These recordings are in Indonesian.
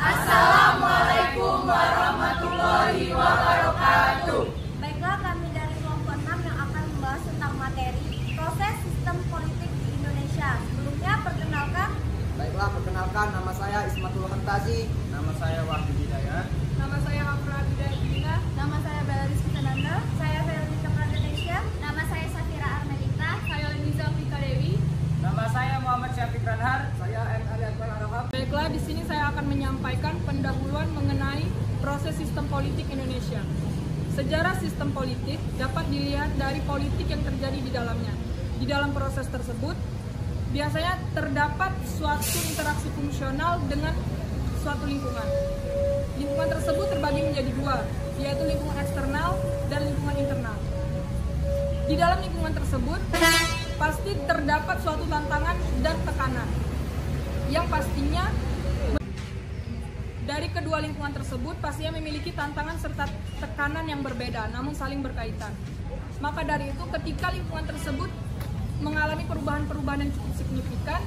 Assalamualaikum warahmatullahi wabarakatuh. Baiklah, kami dari kelompok 6 yang akan membahas tentang materi proses sistem politik di Indonesia. Sebelumnya perkenalkan. Baiklah, perkenalkan, nama saya Ismatul Hantazi. Nama saya Wahyu Hidayat. Nama saya Afra Bidayah. Nama saya Bella Rizky Tananda. Saya Felix Indonesia. Nama saya Safira Armelita. Saya Leniza Fika Dewi. Nama saya Muhammad Syafiq Ranhar. Saya M. Ali Akbar Arahab. Baiklah, di sini saya akan menyampaikan pendahuluan mengenai proses sistem politik Indonesia. Sejarah sistem politik dapat dilihat dari politik yang terjadi di dalamnya. Di dalam proses tersebut, biasanya terdapat suatu interaksi fungsional dengan suatu lingkungan. Lingkungan tersebut terbagi menjadi dua, yaitu lingkungan eksternal dan lingkungan internal. Di dalam lingkungan tersebut, pasti terdapat suatu tantangan dan tekanan yang pastinya dari kedua lingkungan tersebut pastinya memiliki tantangan serta tekanan yang berbeda namun saling berkaitan. Maka dari itu, ketika lingkungan tersebut mengalami perubahan-perubahan yang cukup signifikan,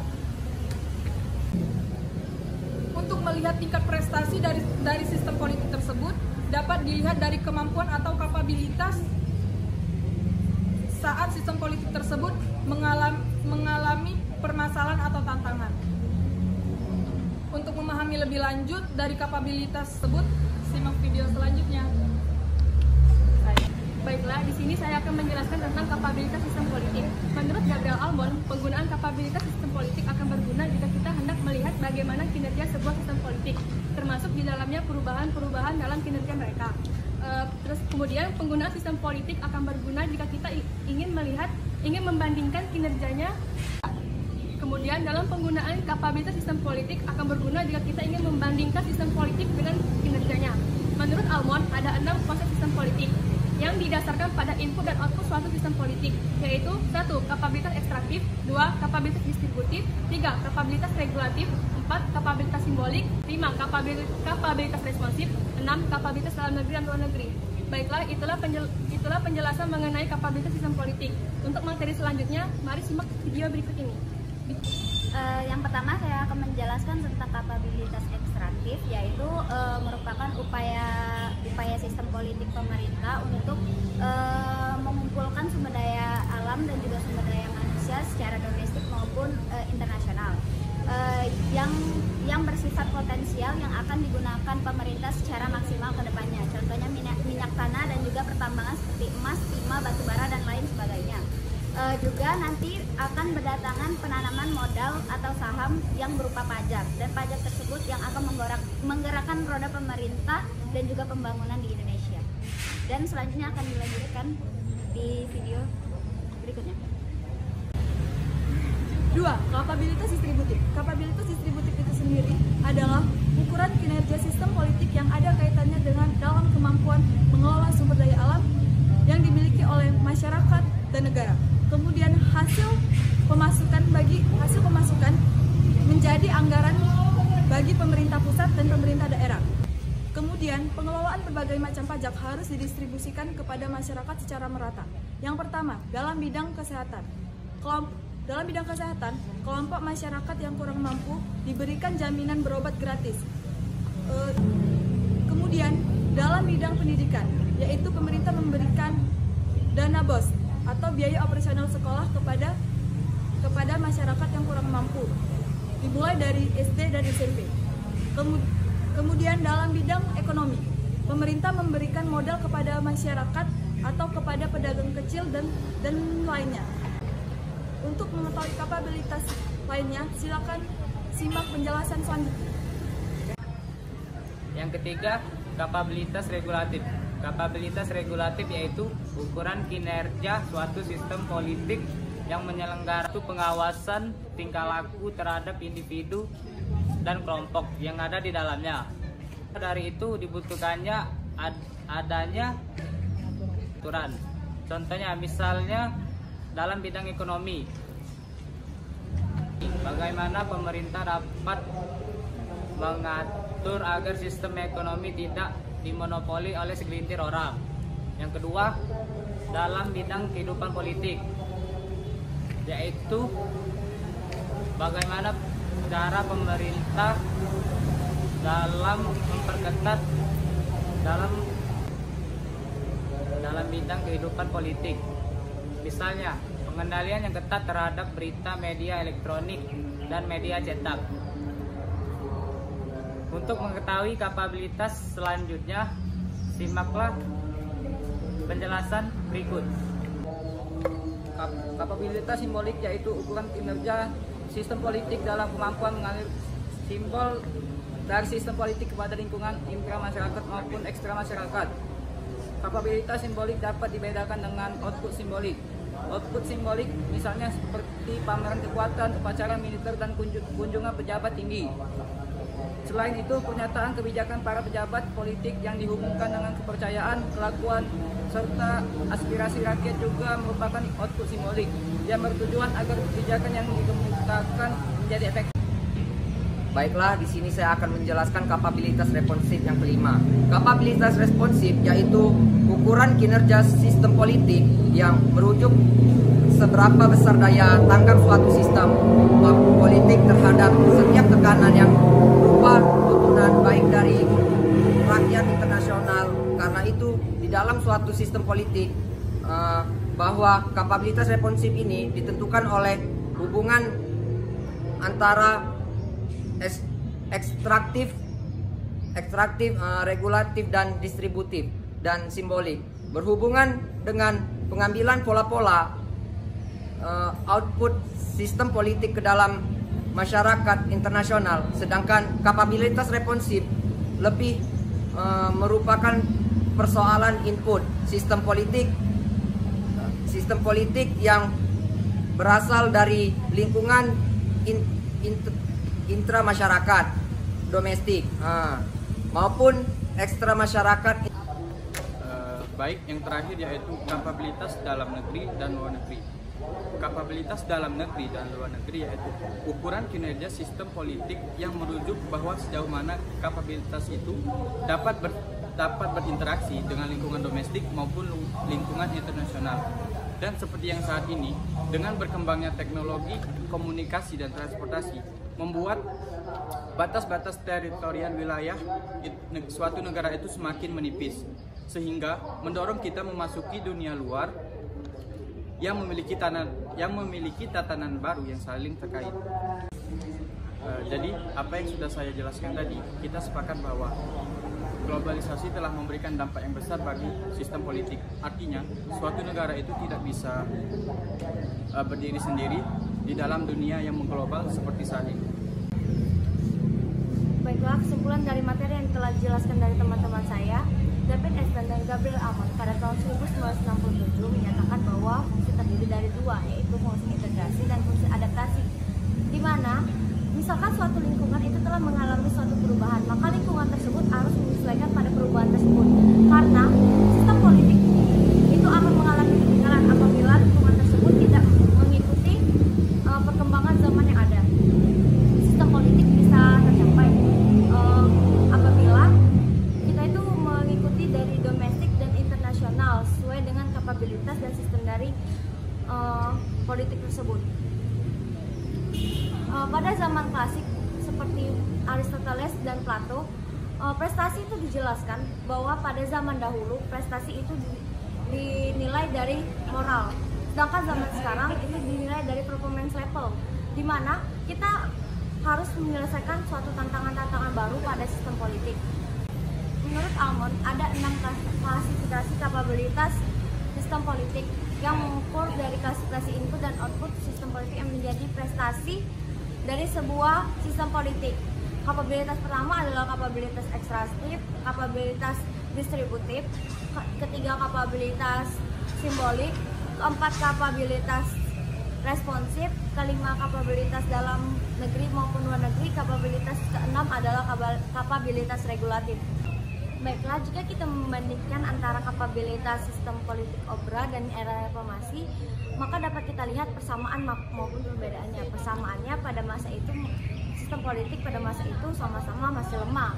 untuk melihat tingkat prestasi dari sistem politik tersebut dapat dilihat dari kemampuan atau kapabilitas saat sistem politik tersebut mengalami permasalahan atau tantangan. Untuk memahami lebih lanjut dari kapabilitas tersebut, simak video selanjutnya. Baiklah, di sini saya akan menjelaskan tentang kapabilitas sistem politik. Menurut Gabriel Almond, penggunaan kapabilitas sistem politik akan berguna jika kita hendak melihat bagaimana kinerja sebuah sistem politik, termasuk di dalamnya perubahan-perubahan dalam kinerja mereka. Terus kemudian penggunaan sistem politik akan berguna jika kita ingin membandingkan kinerjanya. Kemudian dalam penggunaan kapabilitas sistem politik akan berguna jika kita ingin membandingkan sistem politik dengan kinerjanya. Menurut Almond, ada 6 konsep sistem politik yang didasarkan pada input dan output suatu sistem politik, yaitu 1. Kapabilitas ekstraktif, 2. Kapabilitas distributif, 3. Kapabilitas regulatif, 4. Kapabilitas simbolik, 5. Kapabilitas responsif, 6. Kapabilitas dalam negeri dan luar negeri. Baiklah, itulah penjelasan mengenai kapabilitas sistem politik. Untuk materi selanjutnya, mari simak video berikut ini. Yang pertama saya akan menjelaskan tentang kapabilitas ekstraktif, yaitu merupakan upaya sistem politik pemerintah untuk mengumpulkan sumber daya alam dan juga sumber daya manusia secara domestik maupun internasional yang bersifat potensial yang akan digunakan pemerintah secara maksimal ke depannya. Contohnya minyak tanah dan juga pertambangan seperti emas, timah, batu bara dan lain sebagainya. Juga nanti akan berdatangan penanaman modal atau saham yang berupa pajak, dan pajak tersebut yang akan menggerakkan roda pemerintah dan juga pembangunan di Indonesia. Dan selanjutnya akan dilanjutkan di video berikutnya. 2. Kapabilitas distributif. Kapabilitas distributif itu sendiri adalah ukuran kinerja sistem politik yang ada kaitannya dengan dalam kemampuan mengelola sumber daya alam yang dimiliki oleh masyarakat dan negara. Kemudian hasil pemasukan menjadi anggaran bagi pemerintah pusat dan pemerintah daerah. Kemudian pengelolaan berbagai macam pajak harus didistribusikan kepada masyarakat secara merata. Yang pertama, dalam bidang kesehatan. Kelompok masyarakat yang kurang mampu diberikan jaminan berobat gratis. Kemudian dalam bidang pendidikan, yaitu pemerintah memberikan dana BOS atau biaya operasional sekolah kepada masyarakat yang kurang mampu, dimulai dari SD dan SMP. Kemudian dalam bidang ekonomi, pemerintah memberikan modal kepada masyarakat atau kepada pedagang kecil dan lainnya. Untuk mengetahui kapabilitas lainnya, silakan simak penjelasan selanjutnya. Yang ketiga, kapabilitas regulatif. Kapabilitas regulatif yaitu ukuran kinerja suatu sistem politik yang menyelenggarakan pengawasan tingkah laku terhadap individu dan kelompok yang ada di dalamnya. Dari itu dibutuhkannya adanya aturan. Contohnya misalnya dalam bidang ekonomi, bagaimana pemerintah dapat mengatur agar sistem ekonomi tidak dimonopoli oleh segelintir orang. Yang kedua, dalam bidang kehidupan politik, yaitu bagaimana cara pemerintah dalam memperketat dalam bidang kehidupan politik. Misalnya, pengendalian yang ketat terhadap berita media elektronik dan media cetak. Untuk mengetahui kapabilitas selanjutnya, simaklah penjelasan berikut. Kapabilitas simbolik yaitu ukuran kinerja sistem politik dalam kemampuan mengalir simbol dari sistem politik kepada lingkungan intra-masyarakat maupun ekstra-masyarakat. Kapabilitas simbolik dapat dibedakan dengan output simbolik. Output simbolik misalnya seperti pameran kekuatan, upacara militer, dan kunjungan pejabat tinggi. Selain itu, pernyataan kebijakan para pejabat politik yang dihubungkan dengan kepercayaan, kelakuan, serta aspirasi rakyat juga merupakan output simbolik yang bertujuan agar kebijakan yang dikemukakan menjadi efektif. Baiklah, di sini saya akan menjelaskan kapabilitas responsif yang kelima. Kapabilitas responsif yaitu ukuran kinerja sistem politik yang merujuk seberapa besar daya tanggap suatu sistem politik terhadap setiap tekanan yang berupa tuntutan baik dari rakyat internasional. Karena itu, di dalam suatu sistem politik bahwa kapabilitas responsif ini ditentukan oleh hubungan antara ekstraktif, regulatif, dan distributif dan simbolik, berhubungan dengan pengambilan pola-pola output sistem politik ke dalam masyarakat internasional. Sedangkan kapabilitas responsif lebih merupakan persoalan input sistem politik yang berasal dari lingkungan intra masyarakat domestik maupun ekstra masyarakat. Baik, yang terakhir yaitu kapabilitas dalam negeri dan luar negeri. Kapabilitas dalam negeri dan luar negeri yaitu ukuran kinerja sistem politik yang merujuk bahwa sejauh mana kapabilitas itu dapat berinteraksi dengan lingkungan domestik maupun lingkungan internasional. Dan seperti yang saat ini, dengan berkembangnya teknologi, komunikasi, dan transportasi, membuat batas-batas teritorial wilayah suatu negara itu semakin menipis, sehingga mendorong kita memasuki dunia luar yang memiliki tatanan baru yang saling terkait. Jadi apa yang sudah saya jelaskan tadi, kita sepakat bahwa globalisasi telah memberikan dampak yang besar bagi sistem politik. Artinya, suatu negara itu tidak bisa berdiri sendiri di dalam dunia yang mengglobal seperti saat ini. Baiklah, kesimpulan dari materi yang telah dijelaskan dari teman-teman saya, David Estan dan Gabriel Amon pada tahun 1967 menyatakan bahwa fungsi terdiri dari dua, yaitu fungsi integrasi dan fungsi adaptasi, di mana misalkan suatu lingkungan itu telah mengalami suatu perubahan, maka lingkungan tersebut harus menyesuaikan pada perubahan tersebut. Karena sistem politik itu akan mengalami ketinggalan apabila lingkungan tersebut tidak mengikuti perkembangan zaman yang ada. Sistem politik bisa tercapai apabila kita itu mengikuti dari domestik dan internasional sesuai dengan kapabilitas dan sistem dari politik tersebut. Pada zaman klasik seperti Aristoteles dan Plato, prestasi itu dijelaskan bahwa pada zaman dahulu prestasi itu dinilai dari moral, sedangkan zaman sekarang itu dinilai dari performance level, di mana kita harus menyelesaikan suatu tantangan-tantangan baru pada sistem politik. Menurut Almond, ada 6 klasifikasi kapabilitas sistem politik yang mengukur dari klasifikasi input dan output sistem politik yang menjadi prestasi dari sebuah sistem politik. Kapabilitas pertama adalah kapabilitas ekstraktif, kapabilitas distributif, ketiga kapabilitas simbolik, keempat kapabilitas responsif, kelima kapabilitas dalam negeri maupun luar negeri, kapabilitas keenam adalah kapabilitas regulatif. Baiklah, jika kita membandingkan antara kapabilitas sistem politik Obra dan era reformasi, maka dapat kita lihat persamaan maupun perbedaannya. Persamaannya pada masa itu, sistem politik pada masa itu sama-sama masih lemah.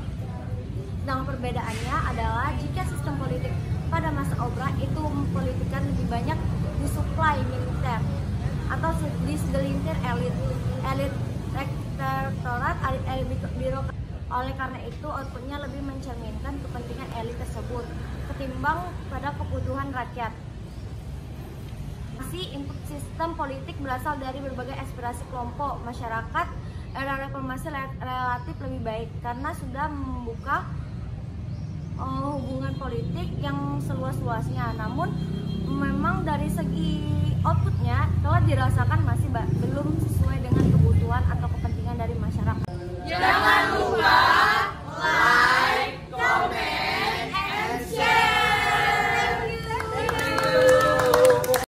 Dan perbedaannya adalah jika sistem politik pada masa Obra itu mempolitikan lebih banyak disuplai militer atau disegelintir elit rektorat, elit birokrat. Oleh karena itu, outputnya lebih mencerminkan kepentingan elit tersebut ketimbang pada kebutuhan rakyat. Input sistem politik berasal dari berbagai aspirasi kelompok masyarakat. Era reformasi relatif lebih baik karena sudah membuka hubungan politik yang seluas-luasnya. Namun memang dari segi outputnya telah dirasakan masih belum sesuai dengan kebutuhan atau